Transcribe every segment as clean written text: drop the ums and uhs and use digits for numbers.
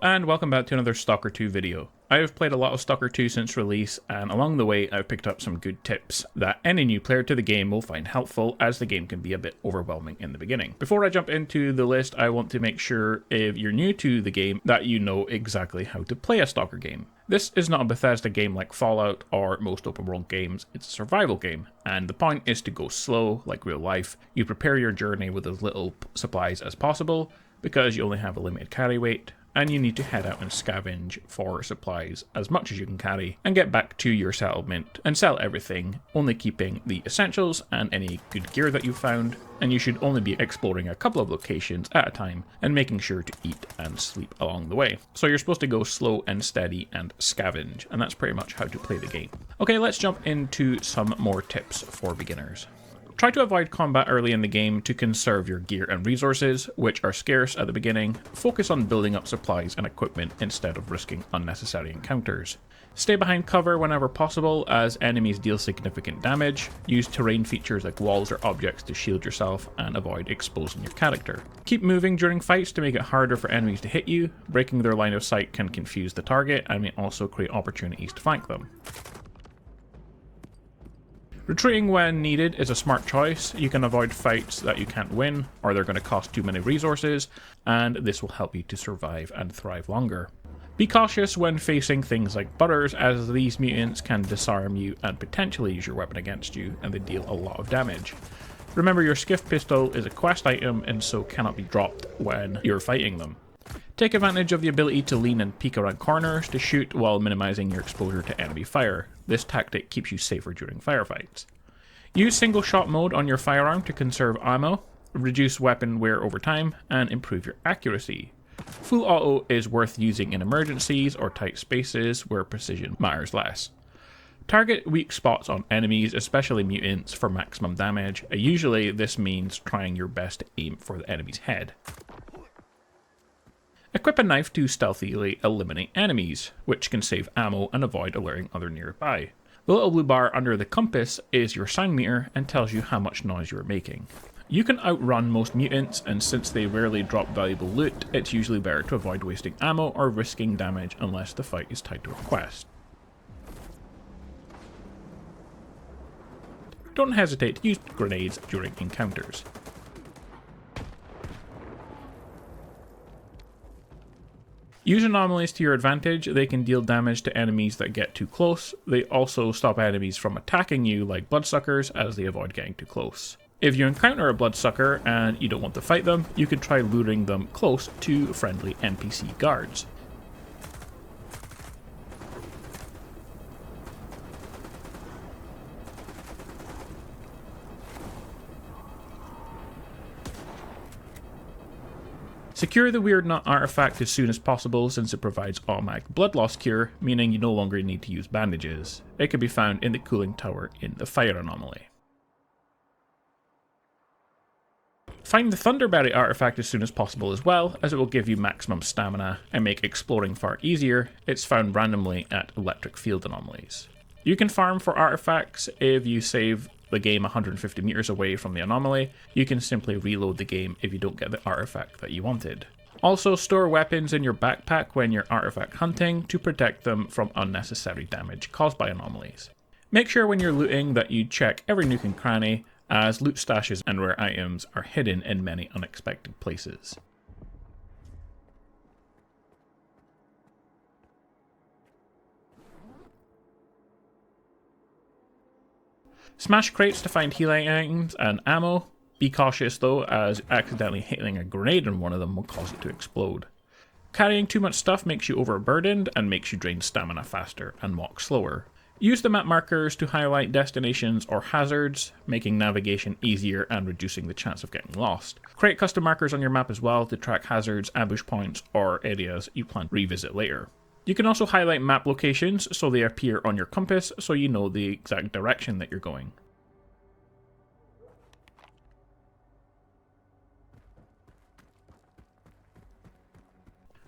and welcome back to another Stalker 2 video. I have played a lot of Stalker 2 since release, and along the way I've picked up some good tips that any new player to the game will find helpful, as the game can be a bit overwhelming in the beginning. Before I jump into the list, I want to make sure if you're new to the game that you know exactly how to play a Stalker game. This is not a Bethesda game like Fallout or most open world games, it's a survival game, and the point is to go slow like real life. You prepare your journey with as little supplies as possible, because you only have a limited carry weight, and you need to head out and scavenge for supplies as much as you can carry, and get back to your settlement and sell everything, only keeping the essentials and any good gear that you found, and you should only be exploring a couple of locations at a time, and making sure to eat and sleep along the way. So you're supposed to go slow and steady and scavenge, and that's pretty much how to play the game. Okay, let's jump into some more tips for beginners. Try to avoid combat early in the game to conserve your gear and resources, which are scarce at the beginning. Focus on building up supplies and equipment instead of risking unnecessary encounters. Stay behind cover whenever possible, as enemies deal significant damage. Use terrain features like walls or objects to shield yourself and avoid exposing your character. Keep moving during fights to make it harder for enemies to hit you. Breaking their line of sight can confuse the target and may also create opportunities to flank them. Retreating when needed is a smart choice. You can avoid fights that you can't win, or they're going to cost too many resources, and this will help you to survive and thrive longer. Be cautious when facing things like butters, as these mutants can disarm you and potentially use your weapon against you, and they deal a lot of damage. Remember, your skiff pistol is a quest item and so cannot be dropped when you're fighting them. Take advantage of the ability to lean and peek around corners to shoot while minimizing your exposure to enemy fire. This tactic keeps you safer during firefights. Use single shot mode on your firearm to conserve ammo, reduce weapon wear over time, and improve your accuracy. Full auto is worth using in emergencies or tight spaces where precision matters less. Target weak spots on enemies, especially mutants, for maximum damage. Usually this means trying your best to aim for the enemy's head. Equip a knife to stealthily eliminate enemies, which can save ammo and avoid alerting others nearby. The little blue bar under the compass is your sound meter and tells you how much noise you are making. You can outrun most mutants, and since they rarely drop valuable loot, it's usually better to avoid wasting ammo or risking damage unless the fight is tied to a quest. Don't hesitate to use grenades during encounters. Use anomalies to your advantage. They can deal damage to enemies that get too close. They also stop enemies from attacking you like bloodsuckers, as they avoid getting too close. If you encounter a bloodsucker and you don't want to fight them, you can try luring them close to friendly NPC guards. Secure the Weird Nut artifact as soon as possible, since it provides automatic blood loss cure, meaning you no longer need to use bandages. It can be found in the cooling tower in the fire anomaly. Find the Thunderberry artifact as soon as possible as well, as it will give you maximum stamina and make exploring far easier. It's found randomly at electric field anomalies. You can farm for artifacts if you save the game 150 meters away from the anomaly. You can simply reload the game if you don't get the artifact that you wanted. Also, store weapons in your backpack when you're artifact hunting to protect them from unnecessary damage caused by anomalies. Make sure when you're looting that you check every nook and cranny, as loot stashes and rare items are hidden in many unexpected places. Smash crates to find healing items and ammo. Be cautious though, as accidentally hitting a grenade in one of them will cause it to explode. Carrying too much stuff makes you overburdened and makes you drain stamina faster and walk slower. Use the map markers to highlight destinations or hazards, making navigation easier and reducing the chance of getting lost. Create custom markers on your map as well to track hazards, ambush points, or areas you plan to revisit later. You can also highlight map locations so they appear on your compass so you know the exact direction that you're going.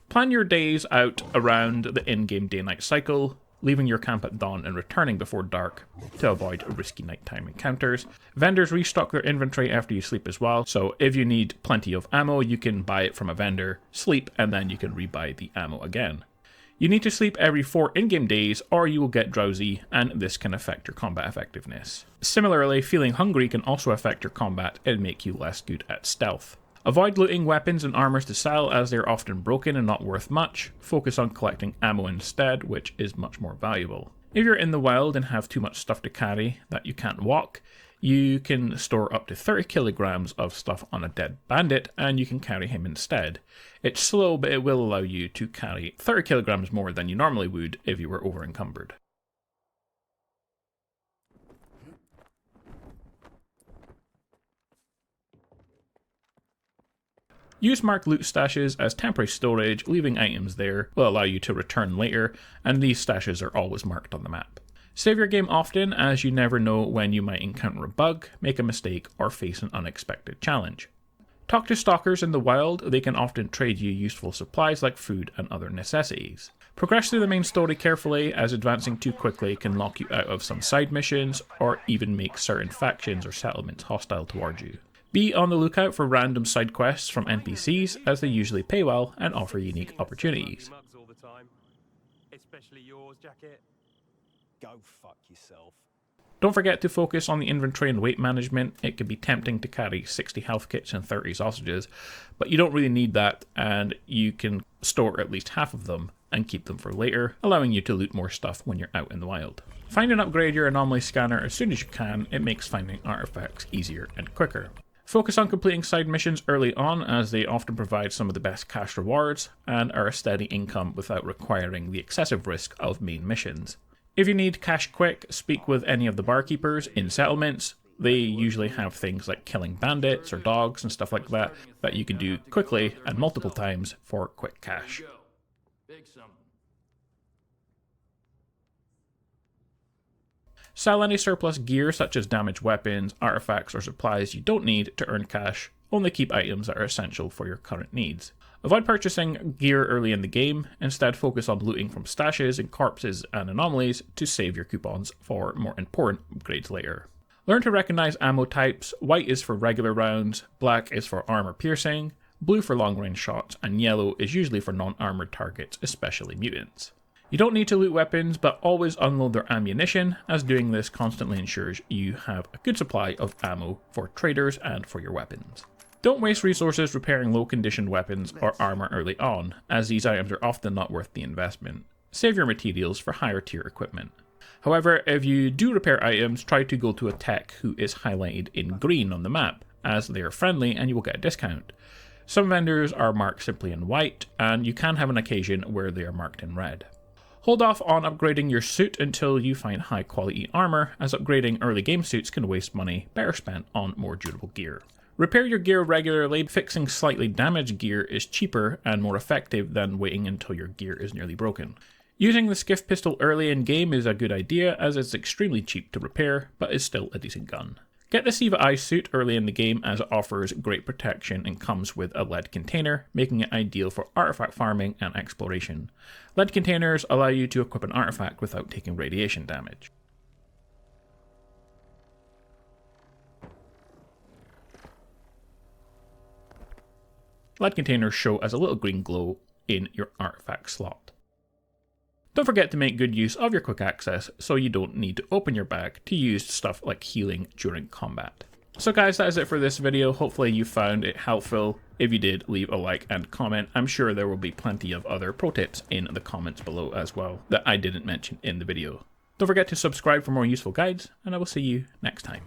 Plan your days out around the in-game day-night cycle. leaving your camp at dawn and returning before dark to avoid risky nighttime encounters. Vendors restock their inventory after you sleep as well, so if you need plenty of ammo, you can buy it from a vendor, sleep, and then you can rebuy the ammo again. You need to sleep every 4 in-game days or you will get drowsy, and this can affect your combat effectiveness. Similarly, feeling hungry can also affect your combat and make you less good at stealth. Avoid looting weapons and armors to sell as they are often broken and not worth much. Focus on collecting ammo instead, which is much more valuable. If you're in the wild and have too much stuff to carry that you can't walk, you can store up to 30 kilograms of stuff on a dead bandit and you can carry him instead. It's slow, but it will allow you to carry 30 kilograms more than you normally would if you were over encumbered. Use marked loot stashes as temporary storage. Leaving items there will allow you to return later, and these stashes are always marked on the map. Save your game often, as you never know when you might encounter a bug, make a mistake, or face an unexpected challenge. Talk to stalkers in the wild. They can often trade you useful supplies like food and other necessities. Progress through the main story carefully, as advancing too quickly can lock you out of some side missions, or even make certain factions or settlements hostile towards you. Be on the lookout for random side quests from NPCs, as they usually pay well and offer unique opportunities. Go fuck yourself. Don't forget to focus on the inventory and weight management. It can be tempting to carry 60 health kits and 30 sausages, but you don't really need that, and you can store at least half of them and keep them for later, allowing you to loot more stuff when you're out in the wild. Find and upgrade your anomaly scanner as soon as you can. It makes finding artifacts easier and quicker. Focus on completing side missions early on, as they often provide some of the best cash rewards and are a steady income without requiring the excessive risk of main missions. If you need cash quick, speak with any of the barkeepers in settlements. They usually have things like killing bandits or dogs and stuff like that you can do quickly and multiple times for quick cash. Sell any surplus gear such as damaged weapons, artifacts, or supplies you don't need to earn cash. Only keep items that are essential for your current needs. Avoid purchasing gear early in the game. Instead, focus on looting from stashes and corpses and anomalies to save your coupons for more important upgrades later. Learn to recognize ammo types. White is for regular rounds, black is for armor piercing, blue for long range shots, and yellow is usually for non-armored targets, especially mutants. You don't need to loot weapons, but always unload their ammunition, as doing this constantly ensures you have a good supply of ammo for traders and for your weapons. Don't waste resources repairing low-conditioned weapons or armor early on, as these items are often not worth the investment. Save your materials for higher tier equipment. However, if you do repair items, try to go to a tech who is highlighted in green on the map, as they are friendly and you will get a discount. Some vendors are marked simply in white, and you can have an occasion where they are marked in red. Hold off on upgrading your suit until you find high quality armor, as upgrading early game suits can waste money better spent on more durable gear. Repair your gear regularly. Fixing slightly damaged gear is cheaper and more effective than waiting until your gear is nearly broken. Using the skiff pistol early in game is a good idea, as it's extremely cheap to repair, but is still a decent gun. Get the Siva Eye suit early in the game, as it offers great protection and comes with a lead container, making it ideal for artifact farming and exploration. Lead containers allow you to equip an artifact without taking radiation damage. Lead containers show as a little green glow in your artifact slot. Don't forget to make good use of your quick access so you don't need to open your bag to use stuff like healing during combat. So guys, that is it for this video. Hopefully you found it helpful. If you did, leave a like and comment. I'm sure there will be plenty of other pro tips in the comments below as well that I didn't mention in the video. Don't forget to subscribe for more useful guides, and I will see you next time.